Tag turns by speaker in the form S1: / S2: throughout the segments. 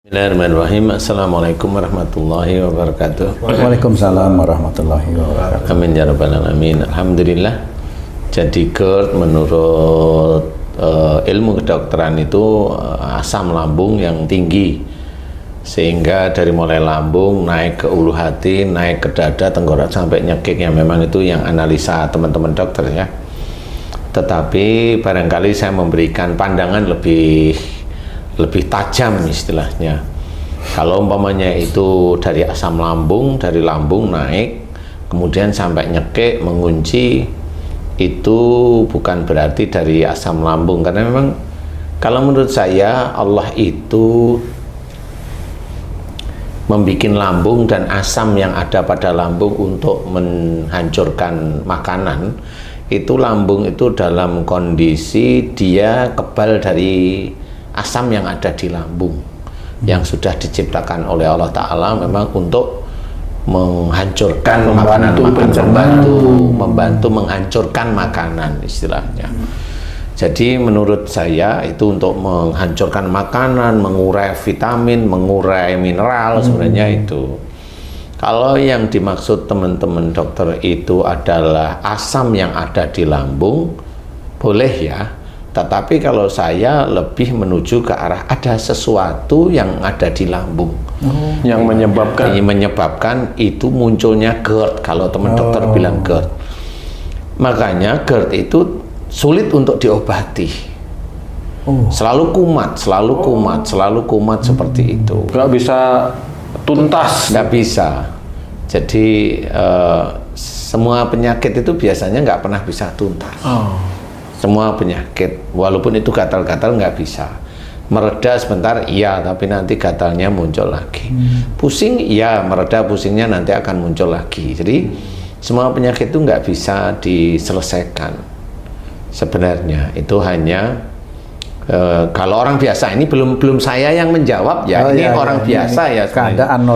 S1: Bismillahirrahmanirrahim. Assalamualaikum warahmatullahi wabarakatuh.
S2: Waalaikumsalam warahmatullahi wabarakatuh.
S1: Amin ya rabbal alamin. Alhamdulillah. Jadi GERD menurut ilmu kedokteran itu asam lambung yang tinggi, sehingga dari mulai lambung naik ke ulu hati, naik ke dada, tenggorok sampai nyekik, yang memang itu yang analisa teman-teman dokter ya. Tetapi barangkali saya memberikan pandangan lebih tajam istilahnya. Kalau umpamanya itu dari asam lambung, dari lambung naik kemudian sampai nyekik, mengunci, itu bukan berarti dari asam lambung, karena memang kalau menurut saya Allah itu membuat lambung dan asam yang ada pada lambung untuk menghancurkan makanan. Itu lambung itu dalam kondisi dia kebal dari asam yang ada di lambung, yang sudah diciptakan oleh Allah Ta'ala memang untuk menghancurkan makanan, membantu menghancurkan makanan istilahnya. Jadi menurut saya itu untuk menghancurkan makanan, mengurai vitamin, mengurai mineral sebenarnya itu. Kalau yang dimaksud teman-teman dokter itu adalah asam yang ada di lambung, boleh ya. Tetapi kalau saya lebih menuju ke arah ada sesuatu yang ada di lambung
S2: yang
S1: menyebabkan itu munculnya GERD. Kalau teman dokter bilang GERD, makanya GERD itu sulit untuk diobati. Selalu kumat seperti itu.
S2: Nggak bisa tuntas.
S1: Nggak bisa. Jadi semua penyakit itu biasanya nggak pernah bisa tuntas. Semua penyakit, walaupun itu gatal-gatal nggak bisa. Mereda sebentar, iya, tapi nanti gatalnya muncul lagi. Pusing, iya, mereda pusingnya nanti akan muncul lagi. Jadi semua penyakit itu nggak bisa diselesaikan. Sebenarnya itu hanya kalau orang biasa, ini belum saya yang menjawab ya, ini orang biasa ya.
S2: Keadaan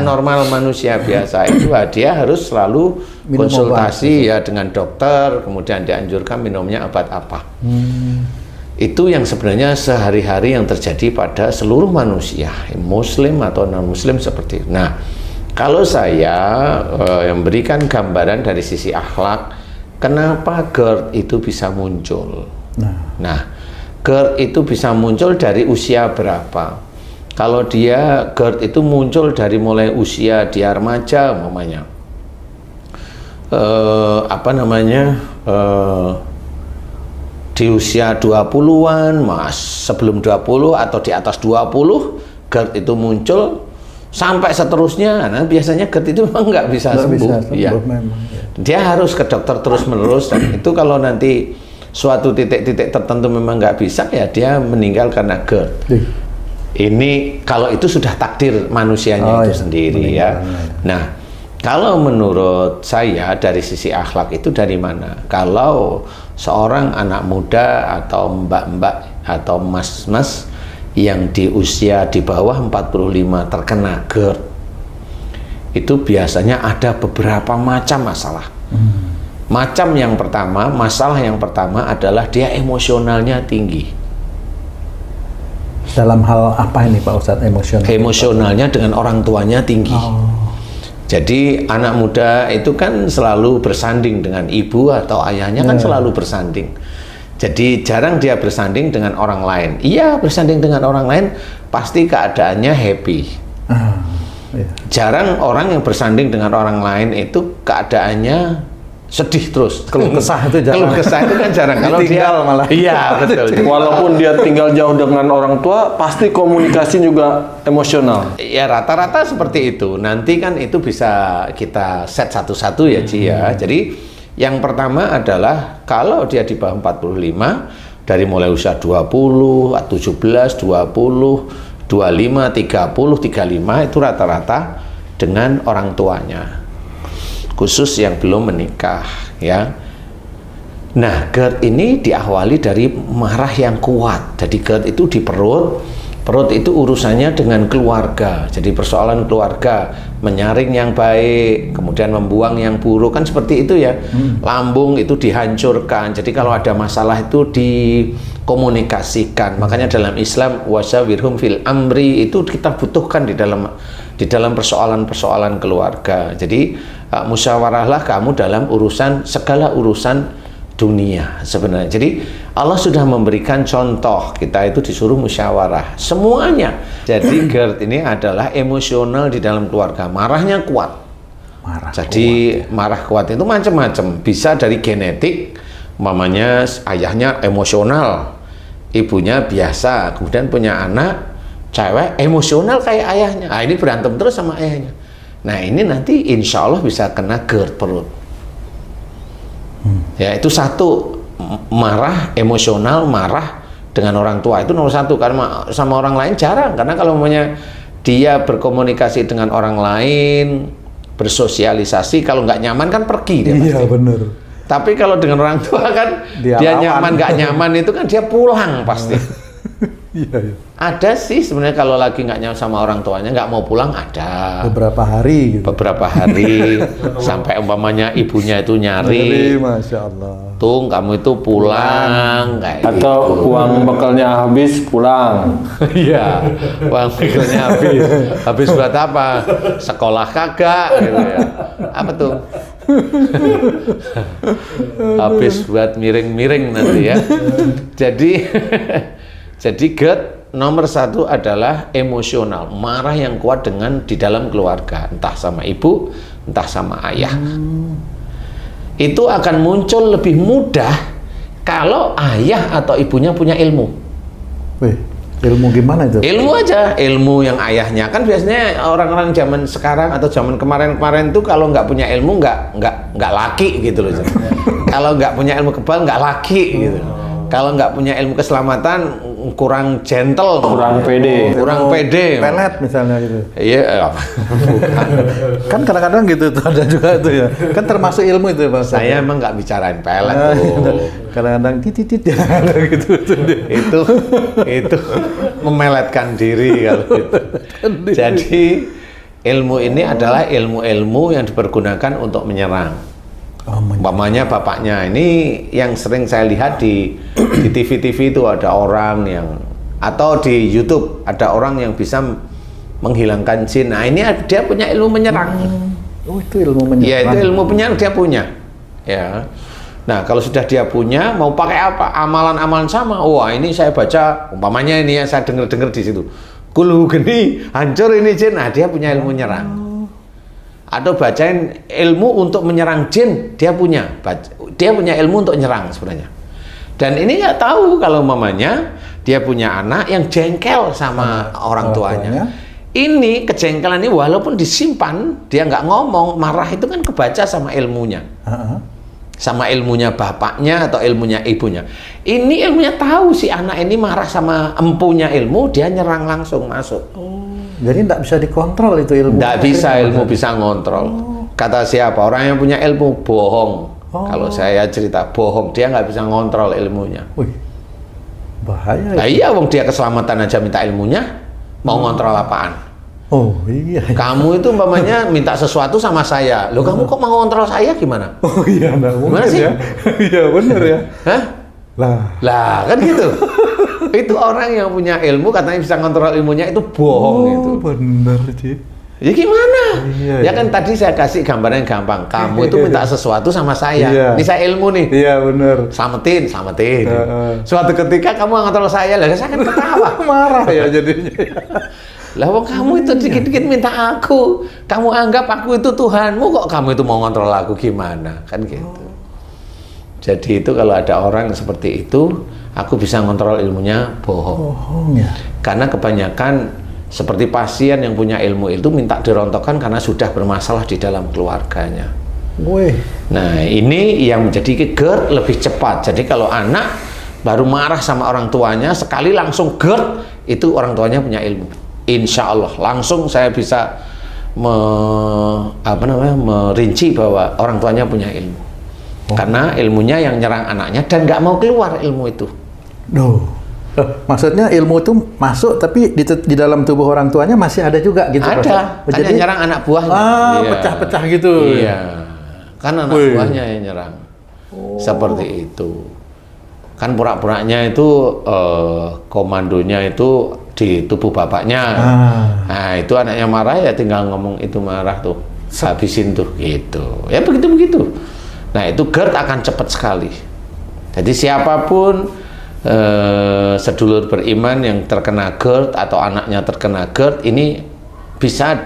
S2: normal
S1: manusia biasa itu dia harus selalu konsultasi ya dengan dokter, kemudian dianjurkan minumnya obat apa. Itu yang sebenarnya sehari-hari yang terjadi pada seluruh manusia, muslim atau non muslim seperti itu. Nah, kalau saya memberikan gambaran dari sisi akhlak, kenapa GERD itu bisa muncul? Nah, GERD itu bisa muncul dari usia berapa? Kalau dia GERD itu muncul dari mulai usia dia remaja umpamanya, di usia 20-an, sebelum 20 atau di atas 20, GERD itu muncul sampai seterusnya. Nah, biasanya GERD itu memang nggak bisa sembuh. Ya. Dia harus ke dokter terus-menerus, dan itu kalau nanti suatu titik-titik tertentu memang nggak bisa, ya dia meninggal karena GERD. Ini kalau itu sudah takdir manusianya itu sendiri ya. Nah, kalau menurut saya dari sisi akhlak itu dari mana? Kalau seorang anak muda atau mbak-mbak atau mas-mas yang di usia di bawah 45 terkena GERD, itu biasanya ada beberapa macam masalah. Masalah yang pertama adalah dia emosionalnya tinggi.
S2: Dalam hal apa ini Pak Ustadz emosional?
S1: Emosionalnya dengan orang tuanya tinggi. Jadi anak muda itu kan selalu bersanding dengan ibu atau ayahnya, kan selalu bersanding. Jadi jarang dia bersanding dengan orang lain. Iya, bersanding dengan orang lain pasti keadaannya happy. Jarang orang yang bersanding dengan orang lain itu keadaannya sedih terus.
S2: Keluh kesah itu jarang.
S1: Keluh kesah itu kan jarang. Kalau dia
S2: malah.
S1: Iya, betul.
S3: Walaupun dia tinggal jauh dengan orang tua, pasti komunikasi juga emosional.
S1: Ya rata-rata seperti itu. Nanti kan itu bisa kita set satu-satu ya Ci ya. Jadi yang pertama adalah kalau dia di bawah 45, dari mulai usia 20, 17, 20, 25, 30, 35 itu rata-rata dengan orang tuanya, khusus yang belum menikah ya. Nah, GERD ini diawali dari marah yang kuat. Jadi GERD itu di perut, Perut itu urusannya dengan keluarga. Jadi persoalan keluarga, menyaring yang baik, kemudian membuang yang buruk, kan seperti itu ya. Lambung itu dihancurkan. Jadi kalau ada masalah itu dikomunikasikan. Makanya dalam Islam wasyawirhum fil amri itu kita butuhkan di dalam persoalan-persoalan keluarga. Jadi musyawarahlah kamu dalam segala urusan dunia sebenarnya. Jadi Allah sudah memberikan contoh, kita itu disuruh musyawarah semuanya. Jadi GERD ini adalah emosional di dalam keluarga, marahnya kuat. Marah kuat itu macam-macam, bisa dari genetik, mamanya ayahnya emosional, ibunya biasa, kemudian punya anak cewek emosional kayak ayahnya. Ini berantem terus sama ayahnya. Nah ini nanti insya Allah bisa kena GERD perut. Ya itu satu, marah emosional, marah dengan orang tua itu nomor satu. Karena sama orang lain jarang, karena kalau namanya dia berkomunikasi dengan orang lain, bersosialisasi, kalau nggak nyaman kan pergi dia pasti.
S2: Iya benar.
S1: Tapi kalau dengan orang tua kan dia nyaman nggak nyaman itu kan dia pulang pasti.
S2: Iya.
S1: Ada sih sebenarnya kalau lagi nggak nyaman sama orang tuanya nggak mau pulang, ada
S2: Beberapa hari gitu.
S1: beberapa hari sampai umpamanya ibunya itu nyari,
S2: Masya Allah.
S1: Tung kamu itu pulang kayak
S3: Atau
S1: gitu.
S3: uang bekalnya habis pulang.
S1: Iya, uang bekalnya habis buat apa? Sekolah kagak gitu ya. Apa tuh? Habis buat miring-miring nanti ya. Jadi GERD nomor satu adalah emosional, marah yang kuat di dalam keluarga, entah sama ibu, entah sama ayah. Itu akan muncul lebih mudah kalau ayah atau ibunya punya ilmu.
S2: Wih, ilmu gimana itu?
S1: Ilmu aja, ilmu yang ayahnya. Kan biasanya orang-orang zaman sekarang atau zaman kemarin-kemarin itu kalau nggak punya ilmu nggak laki gitu loh. Kalau nggak punya ilmu kebal nggak laki gitu. Kalau nggak punya ilmu keselamatan kurang gentle,
S3: Kurang pede.
S2: Pelet misalnya gitu.
S1: Iya,
S2: Kan kadang-kadang gitu tuh, ada juga tuh ya. Kan termasuk ilmu itu Pak.
S1: saya emang nggak bicarain pelet tuh.
S2: Kadang-kadang titit ya ada gitu tuh.
S1: itu memeletkan diri kalau itu. Jadi ilmu ini adalah ilmu-ilmu yang dipergunakan untuk menyerang. Umpamanya bapaknya ini yang sering saya lihat di TV-TV itu ada orang yang, atau di YouTube ada orang yang bisa menghilangkan jin. Nah ini dia punya ilmu menyerang.
S2: Oh itu ilmu menyerang.
S1: Ya itu ilmu penyerang dia punya. Ya. Nah kalau sudah dia punya, mau pakai apa? Amalan-amalan sama. Wah ini saya baca, umpamanya ini yang saya dengar di situ. Kulu geni, hancur ini jin. Nah dia punya ilmu menyerang. Atau bacain ilmu untuk menyerang jin, dia punya ilmu untuk nyerang sebenarnya. Dan ini nggak tahu kalau mamanya dia punya anak yang jengkel sama orang tuanya. Ini kejengkelan ini walaupun disimpan, dia nggak ngomong, marah itu kan kebaca sama ilmunya. Sama ilmunya bapaknya atau ilmunya ibunya. Ini ilmunya tahu si anak ini marah sama empunya ilmu, dia nyerang langsung masuk.
S2: Jadi tidak bisa dikontrol itu ilmu.
S1: Tidak bisa, ilmu bisa ngontrol. Kata siapa? Orang yang punya ilmu bohong. Kalau saya cerita bohong, dia nggak bisa ngontrol ilmunya.
S2: Wih, bahaya.
S1: Nah iya, wong dia keselamatan aja minta ilmunya, mau ngontrol apaan?
S2: Oh iya.
S1: Kamu itu umpamanya minta sesuatu sama saya, loh kamu kok mau ngontrol saya gimana?
S2: Oh iya, nggak mungkin
S1: sih?
S2: ya. Iya benar ya.
S1: Hah? Lah kan gitu. Itu orang yang punya ilmu katanya bisa ngontrol ilmunya itu bohong itu.
S2: Bener sih.
S1: Ya gimana?
S2: Iya,
S1: ya kan tadi saya kasih gambaran yang gampang. Kamu itu minta sesuatu sama saya.
S2: Iya.
S1: Ini saya ilmu nih.
S2: Iya bener.
S1: Selamatin. Suatu ketika kamu ngontrol saya, lah saya kan ketawa.
S2: Marah ya jadinya.
S1: Lah wong kamu itu dikit-dikit minta aku. Kamu anggap aku itu Tuhanmu, kok kamu itu mau ngontrol aku gimana? Kan gitu. Jadi itu kalau ada orang seperti itu, aku bisa ngontrol ilmunya bohong.
S2: Bohong ya.
S1: Karena kebanyakan seperti pasien yang punya ilmu itu minta dirontokkan karena sudah bermasalah di dalam keluarganya.
S2: Wih.
S1: Nah ini yang menjadi GERD lebih cepat. Jadi kalau anak baru marah sama orang tuanya, sekali langsung GERD, itu orang tuanya punya ilmu. Insya Allah langsung saya bisa merinci bahwa orang tuanya punya ilmu. Karena ilmunya yang nyerang anaknya dan nggak mau keluar ilmu itu.
S2: Duh. Maksudnya ilmu itu masuk tapi di dalam tubuh orang tuanya masih ada juga gitu.
S1: Ada, kan yang nyerang anak buahnya. Iya.
S2: Pecah-pecah gitu.
S1: Iya, kan anak buahnya yang nyerang. Seperti itu. Kan pura-puranya itu komandonya itu di tubuh bapaknya. Nah itu anaknya marah ya tinggal ngomong itu marah tuh, habisin tuh gitu. Ya begitu-begitu. Nah itu GERD akan cepat sekali. Jadi siapapun sedulur beriman yang terkena GERD atau anaknya terkena GERD ini bisa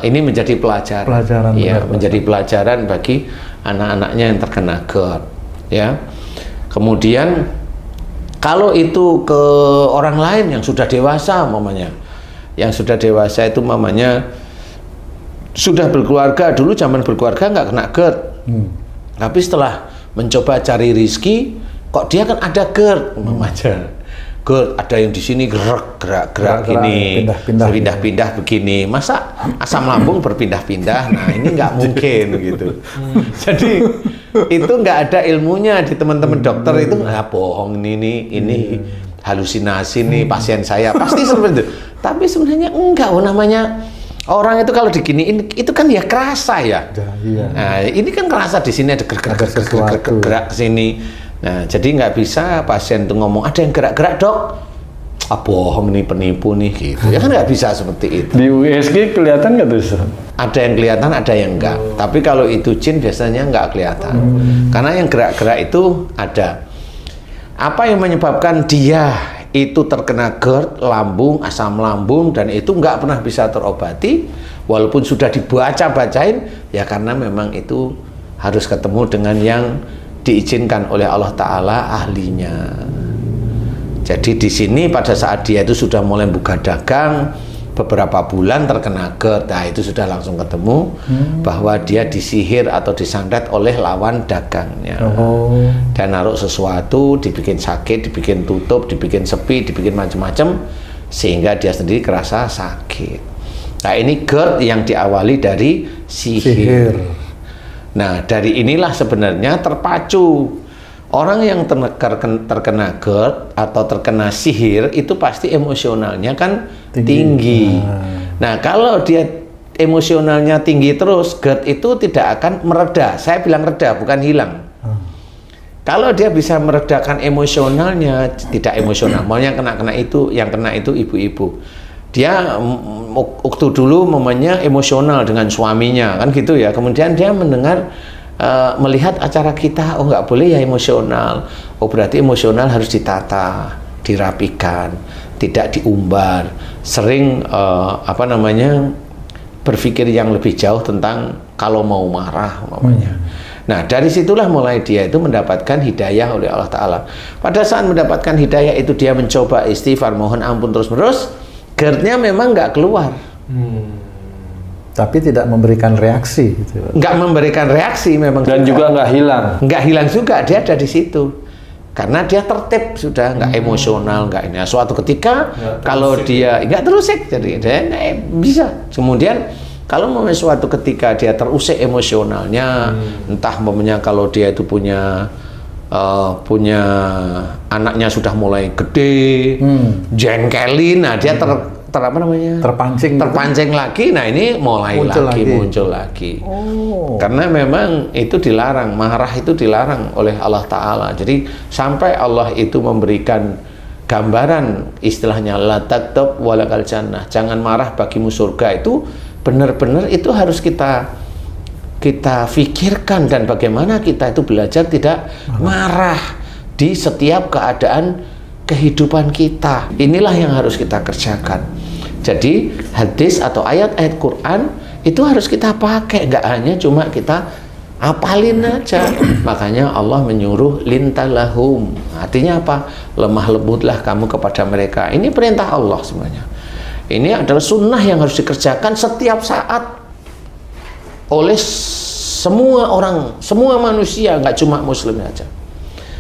S1: ini menjadi pelajaran ya, menjadi pelajaran bagi anak-anaknya yang terkena GERD ya. Kemudian kalau itu ke orang lain yang sudah dewasa mamanya, yang sudah dewasa itu mamanya sudah berkeluarga, dulu zaman berkeluarga nggak kena GERD, tapi setelah mencoba cari rizki kok dia kan ada GERD mamanya. GERD ada yang di sini gerak gini, pindah-pindah begini. Masa asam lambung berpindah-pindah? Nah ini nggak mungkin gitu. Jadi itu nggak ada ilmunya di teman-teman dokter itu bohong ini halusinasi nih pasien saya pasti seperti itu. Tapi sebenarnya enggak, namanya orang itu kalau diginiin itu kan ya kerasa ya. Nah ini kan kerasa di sini ada gerak ke sini. Nah, jadi nggak bisa pasien tuh ngomong ada yang gerak-gerak dok, bohong nih penipu nih gitu. Ya kan nggak bisa seperti itu.
S3: Di USG kelihatan nggak tuh?
S1: Ada yang kelihatan, ada yang enggak. Tapi kalau itu jin biasanya nggak kelihatan. Karena yang gerak-gerak itu ada. Apa yang menyebabkan dia itu terkena GERD, lambung, asam lambung, dan itu nggak pernah bisa terobati, walaupun sudah dibaca-bacain, ya karena memang itu harus ketemu dengan yang diizinkan oleh Allah Ta'ala ahlinya. Jadi di sini pada saat dia itu sudah mulai buka dagang, beberapa bulan terkena GERD, nah itu sudah langsung ketemu bahwa dia disihir atau disantet oleh lawan dagangnya. Dan naruh sesuatu, dibikin sakit, dibikin tutup, dibikin sepi, dibikin macam-macam, sehingga dia sendiri kerasa sakit. Nah ini GERD yang diawali dari sihir. Nah, dari inilah sebenarnya terpacu. Orang yang terkena GERD atau terkena sihir itu pasti emosionalnya kan tinggi. Nah, kalau dia emosionalnya tinggi terus, GERD itu tidak akan mereda. Saya bilang reda, bukan hilang. Kalau dia bisa meredakan emosionalnya, tidak emosional. Maunya kena itu, yang kena itu ibu-ibu. Dia waktu dulu momennya emosional dengan suaminya kan gitu ya, kemudian dia mendengar melihat acara kita, nggak boleh ya emosional, berarti emosional harus ditata, dirapikan, tidak diumbar, sering berpikir yang lebih jauh tentang kalau mau marah mamanya. Nah dari situlah mulai dia itu mendapatkan hidayah oleh Allah Ta'ala. Pada saat mendapatkan hidayah itu dia mencoba istighfar, mohon ampun terus-menerus, GERD-nya memang nggak keluar.
S2: Tapi tidak memberikan reaksi gitu.
S1: Nggak memberikan reaksi memang.
S3: Dan juga nggak hilang.
S1: Nggak hilang juga, dia ada di situ. Karena dia tertib sudah, nggak emosional, nggak ini. Suatu ketika kalau dia nggak terusik, jadi dia bisa. Kemudian kalau memang suatu ketika dia terusik emosionalnya, entah memangnya kalau dia itu punya anaknya sudah mulai gede, jengkelin, nah dia terpancing lagi, nah ini muncul lagi. Karena memang itu dilarang, marah itu dilarang oleh Allah Ta'ala. Jadi sampai Allah itu memberikan gambaran istilahnya la taktab walakal jannah, jangan marah bagimu surga, itu benar-benar itu harus kita pikirkan, dan bagaimana kita itu belajar tidak marah di setiap keadaan kehidupan kita. Inilah yang harus kita kerjakan. Jadi hadis atau ayat-ayat Quran itu harus kita pakai, nggak hanya cuma kita apalin aja. Makanya Allah menyuruh lintalahum, artinya apa? Lemah lembutlah kamu kepada mereka. Ini perintah Allah sebenarnya. Ini adalah sunnah yang harus dikerjakan setiap saat oleh semua orang, semua manusia, nggak cuma muslim saja.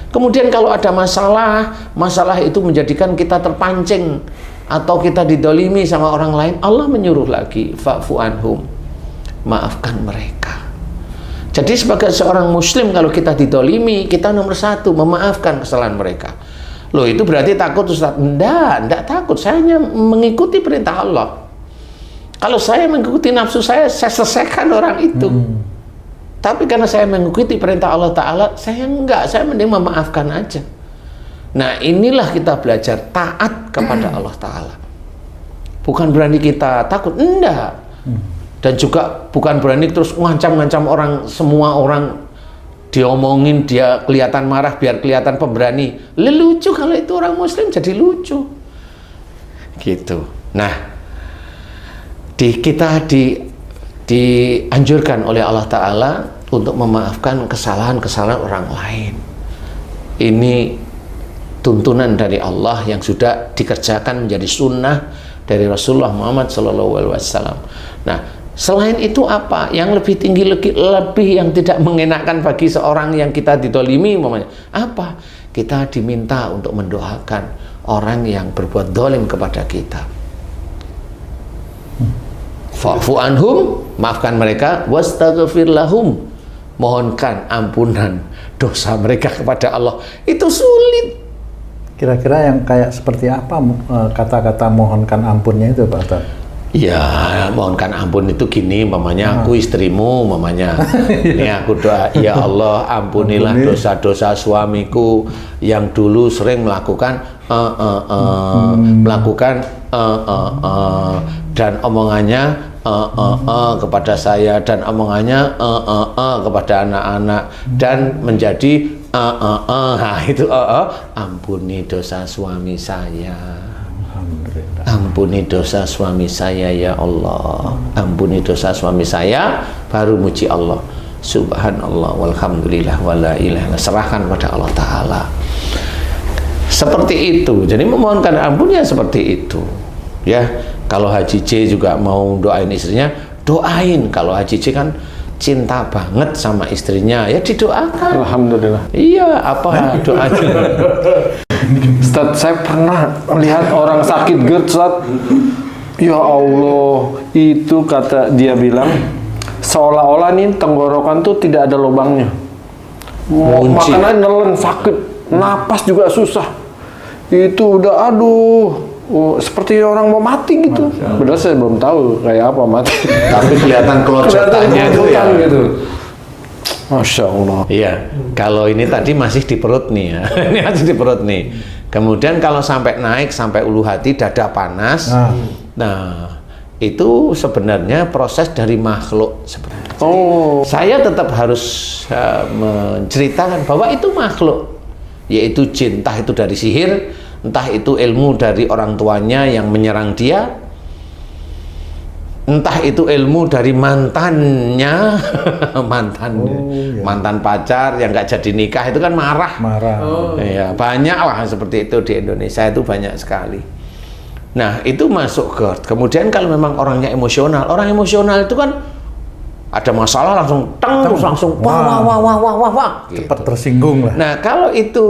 S1: Kemudian kalau ada masalah itu menjadikan kita terpancing atau kita didolimi sama orang lain, Allah menyuruh lagi, fa'fu anhum, maafkan mereka. Jadi sebagai seorang muslim, kalau kita didolimi, kita nomor satu memaafkan kesalahan mereka. Loh itu berarti takut Ustaz? Enggak takut. Saya hanya mengikuti perintah Allah. Kalau saya mengikuti nafsu saya selesaikan orang itu. Tapi karena saya mengikuti perintah Allah Ta'ala, saya mending memaafkan aja. Nah inilah kita belajar taat kepada Allah Ta'ala. Bukan berani kita takut, enggak. Dan juga bukan berani terus ngancam-ngancam orang, semua orang diomongin, dia kelihatan marah biar kelihatan pemberani. Lucu kalau itu orang muslim jadi lucu. Gitu. Nah, kita dianjurkan oleh Allah Ta'ala untuk memaafkan kesalahan-kesalahan orang lain. Ini tuntunan dari Allah yang sudah dikerjakan menjadi sunnah dari Rasulullah Muhammad SAW. Nah, selain itu apa? Yang lebih tinggi, lebih yang tidak mengenakan bagi seorang yang kita didolimi, apa? Kita diminta untuk mendoakan orang yang berbuat dolim kepada kita. Fa'fu anhum, maafkan mereka, wastaghfir lahum, mohonkan ampunan dosa mereka kepada Allah. Itu sulit.
S2: Kira-kira yang kayak seperti apa kata-kata mohonkan ampunnya itu Pak Ustaz?
S1: Ya, mohonkan ampun itu gini, mamanya aku istrimu, mamanya. Ini aku doa, ya Allah ampunilah dosa-dosa suamiku yang dulu sering melakukan dan omongannya kepada saya, dan omongannya kepada anak-anak, dan menjadi itu ampuni dosa suami saya. Ampuni dosa suami saya ya Allah. Ampuni dosa suami saya, baru muji Allah. Subhanallah walhamdulillah wala ilaha. Serahkan pada Allah Ta'ala. Seperti itu. Jadi memohonkan ampun ya seperti itu. Ya, kalau Haji J juga mau doain istrinya, doain. Kalau Haji J kan cinta banget sama istrinya, ya didoakan.
S3: Alhamdulillah.
S1: Iya, apa doanya?
S3: Ustaz, saya pernah melihat orang sakit GERD, Ustaz. Ya Allah, itu kata dia bilang, seolah-olah nih tenggorokan tuh tidak ada lubangnya. Makanannya nelen, sakit, napas juga susah. Itu udah seperti orang mau mati gitu. Padahal saya belum tahu kayak apa mati.
S1: Tapi kelihatan kelojotannya itu ya.
S3: Gitu. Masya Allah.
S1: Iya, kalau ini tadi masih di perut nih ya. Ini masih di perut nih. Kemudian kalau sampai naik sampai ulu hati, dada panas. Nah, itu sebenarnya proses dari makhluk sebenarnya. Saya tetap harus menceritakan bahwa itu makhluk, yaitu jin, entah itu dari sihir, entah itu ilmu dari orang tuanya yang menyerang dia, entah itu ilmu dari mantannya, mantan pacar yang nggak jadi nikah, itu kan marah. Ya, banyak lah seperti itu di Indonesia, itu banyak sekali. Nah, itu masuk GERD. Kemudian kalau memang orangnya emosional, orang emosional itu kan ada masalah langsung langsung wah gitu.
S2: Cepat tersinggung lah.
S1: Nah, kalau itu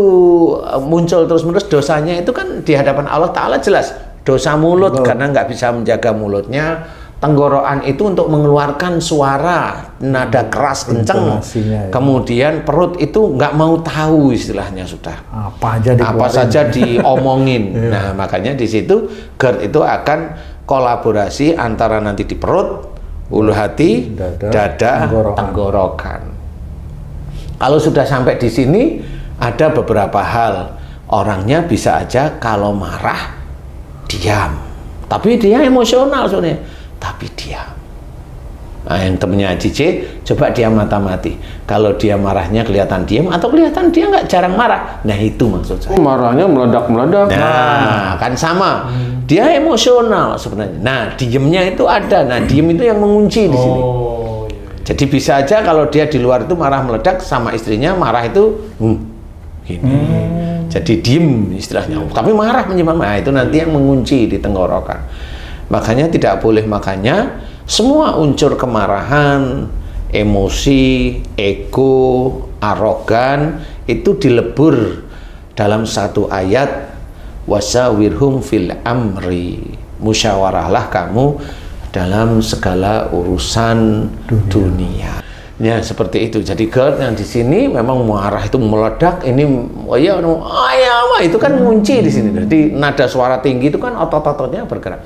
S1: muncul terus-menerus, dosanya itu kan di hadapan Allah Ta'ala jelas dosa mulut. Karena nggak bisa menjaga mulutnya. Tenggorokan itu untuk mengeluarkan suara nada keras kenceng. Kemudian perut itu nggak mau tahu, istilahnya sudah apa saja diomongin. Nah, makanya di situ GERD itu akan kolaborasi antara nanti di perut, ulu hati, dada, tenggorokan. Kalau sudah sampai di sini, ada beberapa hal. Orangnya bisa aja kalau marah diam, tapi dia emosional sebenarnya, tapi diam. Nah, yang temennya Haji J, coba dia mata-mati. Kalau dia marahnya kelihatan diam atau kelihatan dia nggak jarang marah. Nah, itu maksud saya.
S3: Marahnya meledak-meledak.
S1: Nah, kan sama. Dia emosional sebenarnya. Nah, diemnya itu ada. Nah, diem itu yang mengunci di sini. Jadi bisa aja kalau dia di luar itu marah meledak, sama istrinya marah itu gini. Jadi diem istilahnya. Tapi marah menyimpan. Nah, itu nanti yang mengunci di tenggorokan. Makanya tidak boleh, makanya semua unsur kemarahan, emosi, ego, arogan itu dilebur dalam satu ayat, wasawirhum fil amri, musyawarahlah kamu dalam segala urusan dunia. Ya seperti itu. Jadi GERD yang di sini memang marah itu meledak. Ini itu kan ngunci di sini. Jadi nada suara tinggi itu kan otot-ototnya bergerak.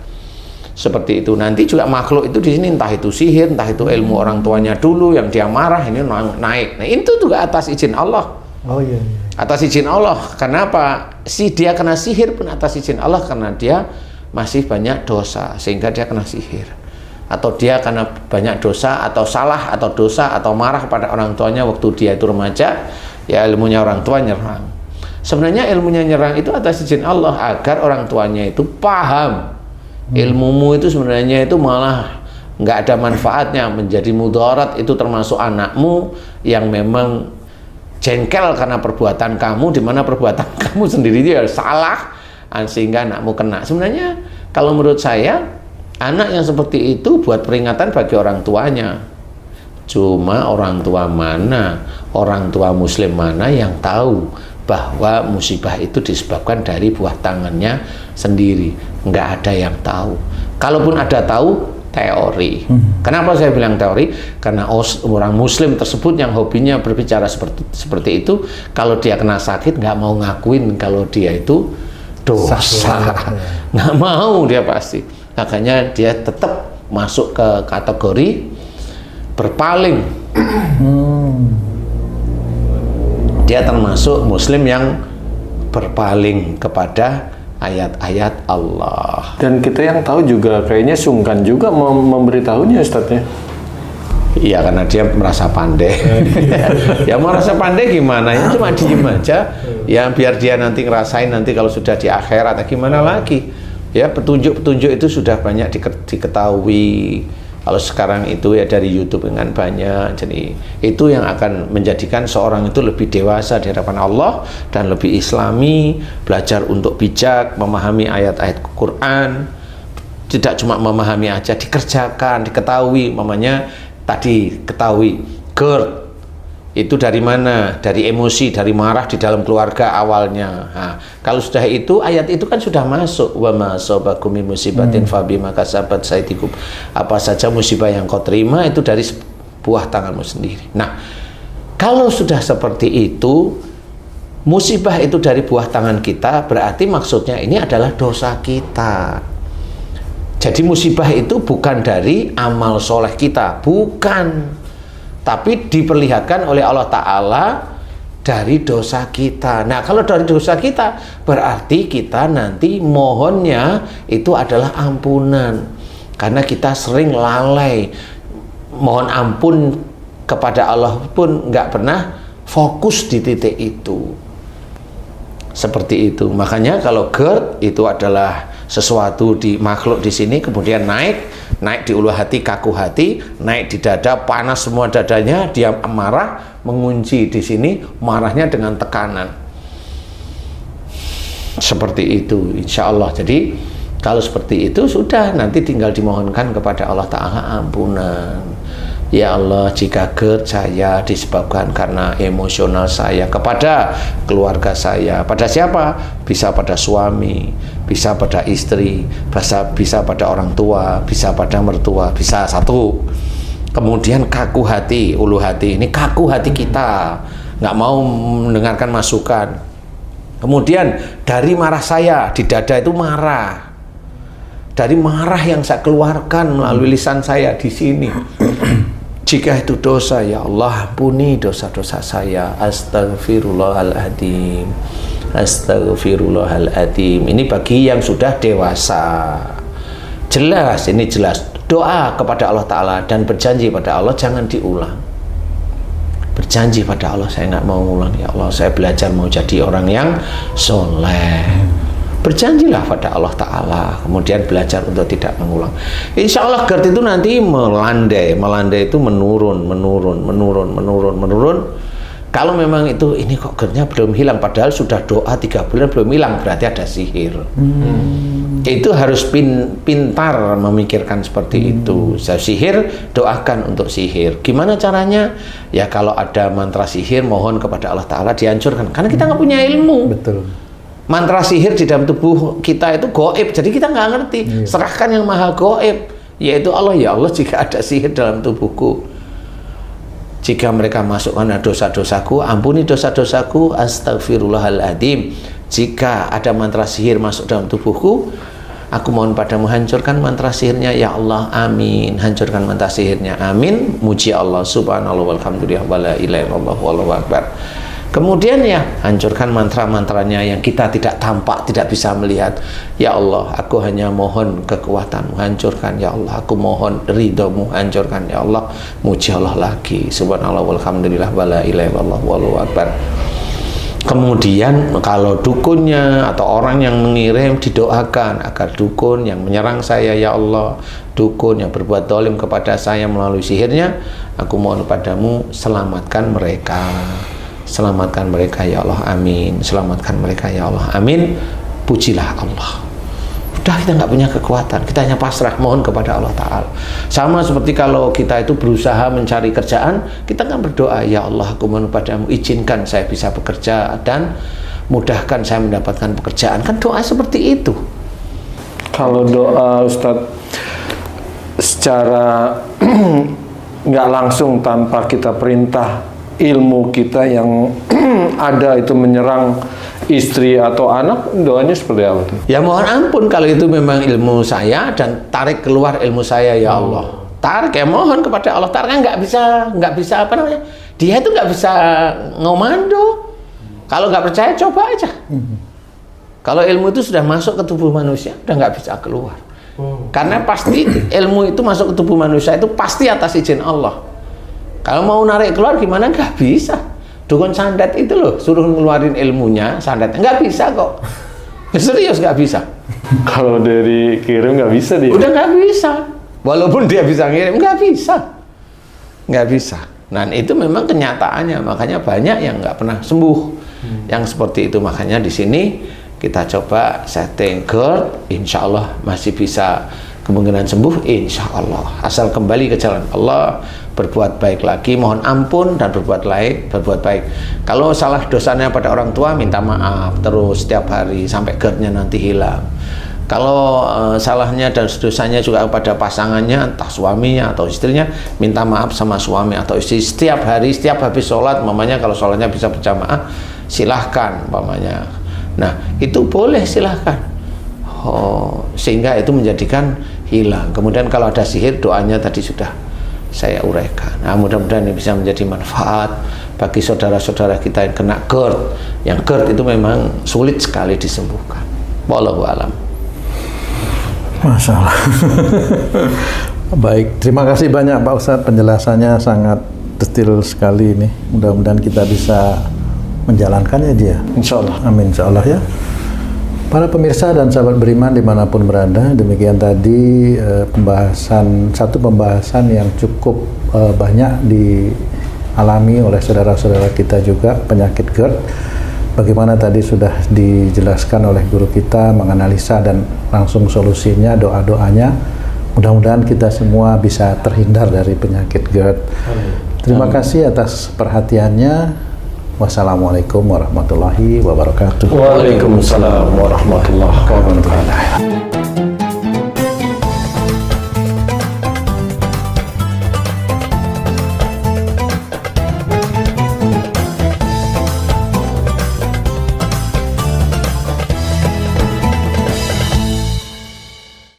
S1: Seperti itu. Nanti juga makhluk itu di sini entah itu sihir, entah itu ilmu orang tuanya dulu yang dia marah ini naik. Nah itu juga atas izin Allah.
S2: Oh iya.
S1: Atas izin Allah. Kenapa? Dia kena sihir pun atas izin Allah karena dia masih banyak dosa sehingga dia kena sihir. Atau dia karena banyak dosa atau salah atau dosa atau marah pada orang tuanya waktu dia itu remaja, ya ilmunya orang tua nyerang. Sebenarnya ilmunya nyerang itu atas izin Allah agar orang tuanya itu paham ilmumu itu sebenarnya itu malah nggak ada manfaatnya, menjadi mudarat, itu termasuk anakmu yang memang jengkel karena perbuatan kamu, di mana perbuatan kamu sendiri itu ya salah, sehingga anakmu kena. Sebenarnya kalau menurut saya anak yang seperti itu buat peringatan bagi orang tuanya. Cuma orang tua mana, orang tua muslim mana yang tahu bahwa musibah itu disebabkan dari buah tangannya sendiri. Nggak ada yang tahu. Kalaupun ada tahu, teori. Kenapa saya bilang teori? Karena orang muslim tersebut yang hobinya berbicara seperti itu, kalau dia kena sakit nggak mau ngakuin kalau dia itu dosa. Nggak mau dia pasti. Makanya dia tetap masuk ke kategori berpaling. Dia termasuk muslim yang berpaling kepada ayat-ayat Allah.
S3: Dan kita yang tahu juga kayaknya sungkan juga memberitahunya Ustadznya.
S1: Iya, karena dia merasa pandai. Ya merasa pandai gimana? Ya cuma diem aja. Ya biar dia nanti ngerasain nanti kalau sudah di akhirat atau gimana lagi. Ya petunjuk-petunjuk itu sudah banyak diketahui. Kalau sekarang itu ya dari YouTube dengan banyak. Jadi itu yang akan menjadikan seorang itu lebih dewasa di hadapan Allah dan lebih islami, belajar untuk bijak, memahami ayat-ayat Quran. Tidak cuma memahami aja, dikerjakan, diketahui. Mamanya tadi ketahui GERD itu dari mana? Dari emosi, dari marah di dalam keluarga awalnya. Nah, kalau sudah itu, ayat itu kan sudah masuk. Wa ma asabakum min musibatin fabima kasabat saydikum. Apa saja musibah yang kau terima itu dari buah tanganmu sendiri. Nah, kalau sudah seperti itu, musibah itu dari buah tangan kita, berarti maksudnya ini adalah dosa kita. Jadi musibah itu bukan dari amal soleh kita, bukan. Tapi diperlihatkan oleh Allah Ta'ala dari dosa kita. Nah kalau dari dosa kita berarti kita nanti mohonnya itu adalah ampunan. Karena kita sering lalai mohon ampun kepada Allah pun nggak pernah fokus di titik itu. Seperti itu. Makanya kalau GERD itu adalah sesuatu di makhluk di sini, kemudian naik di ulu hati, kaku hati, naik di dada, panas semua dadanya, dia marah, mengunci di sini, marahnya dengan tekanan. Seperti itu, insya Allah. Jadi kalau seperti itu sudah, nanti tinggal dimohonkan kepada Allah Ta'ala ampunan. Ya Allah, jika GERD saya disebabkan karena emosional saya kepada keluarga saya. Pada siapa? Bisa pada suami, bisa pada istri, bisa pada orang tua, bisa pada mertua, bisa satu. Kemudian kaku hati, ulu hati. Ini kaku hati kita, nggak mau mendengarkan masukan. Kemudian dari marah saya, di dada itu marah. Dari marah yang saya keluarkan melalui lisan saya di sini. Jika itu dosa, ya Allah ampuni dosa-dosa saya. Astaghfirullahaladzim. Astaghfirullahaladzim. Ini bagi yang sudah dewasa. Jelas, ini jelas. Doa kepada Allah Ta'ala dan berjanji pada Allah jangan diulang. Berjanji pada Allah, saya nggak mau ulang. Ya Allah, saya belajar mau jadi orang yang soleh. Berjanjilah pada Allah Ta'ala, kemudian belajar untuk tidak mengulang. Insya Allah GERD itu nanti melandai itu menurun. Kalau memang itu, ini kok GERD-nya belum hilang, padahal sudah doa 3 bulan belum hilang, berarti ada sihir. Itu harus pintar memikirkan seperti itu. Sihir, doakan untuk sihir. Gimana caranya? Ya kalau ada mantra sihir, mohon kepada Allah Ta'ala dihancurkan, karena kita nggak punya ilmu.
S2: Betul.
S1: Mantra sihir di dalam tubuh kita itu gaib, jadi kita nggak ngerti. Serahkan yang maha gaib, yaitu Allah. Ya Allah, jika ada sihir dalam tubuhku, Jika mereka masuk karena dosa-dosaku, ampuni dosa-dosaku, astagfirullahaladzim. Jika ada mantra sihir masuk dalam tubuhku, aku mohon padamu hancurkan mantra sihirnya ya Allah, amin. Hancurkan mantra sihirnya, amin. Muji Allah, subhanallah, walhamdulillah, wala ilaha illallah, wallahu akbar. Kemudian ya, hancurkan mantra-mantranya yang kita tidak tampak, tidak bisa melihat. Ya Allah, aku hanya mohon kekuatanmu, hancurkan ya Allah. Aku mohon ridhomu, hancurkan ya Allah. Muji Allah lagi, subhanallah, walhamdulillah, wala ilaha illallah, wallahu akbar. Kemudian kalau dukunnya atau orang yang mengirim didoakan agar dukun yang menyerang saya ya Allah, dukun yang berbuat zalim kepada saya melalui sihirnya, aku mohon padamu selamatkan mereka. Selamatkan mereka ya Allah, amin. Selamatkan mereka ya Allah, amin. Pujilah Allah. Udah, kita nggak punya kekuatan, kita hanya pasrah mohon kepada Allah Ta'ala. Sama seperti kalau kita itu berusaha mencari kerjaan, kita kan berdoa, ya Allah aku mohon padamu izinkan saya bisa bekerja dan mudahkan saya mendapatkan pekerjaan. Kan doa seperti itu.
S3: Kalau doa Ustadz secara nggak langsung tanpa kita perintah, ilmu kita yang ada itu menyerang istri atau anak, doanya seperti apa tuh?
S1: Ya mohon ampun kalau itu memang ilmu saya dan tarik keluar ilmu saya ya Allah. Tarik ya mohon kepada Allah. Tarik kan nggak bisa apa namanya? Dia itu nggak bisa ngomando. Kalau nggak percaya coba aja. Kalau ilmu itu sudah masuk ke tubuh manusia, udah nggak bisa keluar. Karena pasti ilmu itu masuk ke tubuh manusia itu pasti atas izin Allah. Kalau mau narik keluar gimana? Nggak bisa. Dukun santet itu loh, suruh ngeluarin ilmunya, santet nggak bisa kok. Serius nggak bisa.
S3: Kalau dari kirim nggak bisa dia.
S1: Udah nggak bisa. Walaupun dia bisa ngirim, nggak bisa. Nggak bisa. Nah itu memang kenyataannya, makanya banyak yang nggak pernah sembuh. Yang seperti itu, makanya di sini kita coba setting GERD, insya Allah masih bisa kemungkinan sembuh, insya Allah. Asal kembali ke jalan Allah, berbuat baik lagi, mohon ampun dan berbuat baik. Kalau salah dosanya pada orang tua, minta maaf terus setiap hari sampai GERD-nya nanti hilang. Kalau salahnya dan dosanya juga pada pasangannya, entah suaminya atau istrinya, minta maaf sama suami atau istri setiap hari, setiap habis sholat, mamanya kalau sholatnya bisa berjamaah, silahkan mamanya. Nah itu boleh silahkan. Sehingga itu menjadikan hilang. Kemudian kalau ada sihir, doanya tadi sudah saya uraikan. Nah mudah-mudahan ini bisa menjadi manfaat bagi saudara-saudara kita yang kena GERD. Yang GERD itu memang sulit sekali disembuhkan. Wallahu a'lam.
S2: Masya Allah. Baik, terima kasih banyak Pak Ustadz, penjelasannya sangat detail sekali ini. Mudah-mudahan kita bisa menjalankannya dia.
S3: Insya Allah.
S2: Amin, insya Allah ya. Para pemirsa dan sahabat beriman dimanapun berada, demikian tadi satu pembahasan yang cukup banyak dialami oleh saudara-saudara kita juga, penyakit GERD. Bagaimana tadi sudah dijelaskan oleh guru kita, menganalisa dan langsung solusinya, doa-doanya. Mudah-mudahan kita semua bisa terhindar dari penyakit GERD. Terima kasih atas perhatiannya. Wassalamualaikum warahmatullahi wabarakatuh.
S3: Waalaikumsalam warahmatullahi wabarakatuh.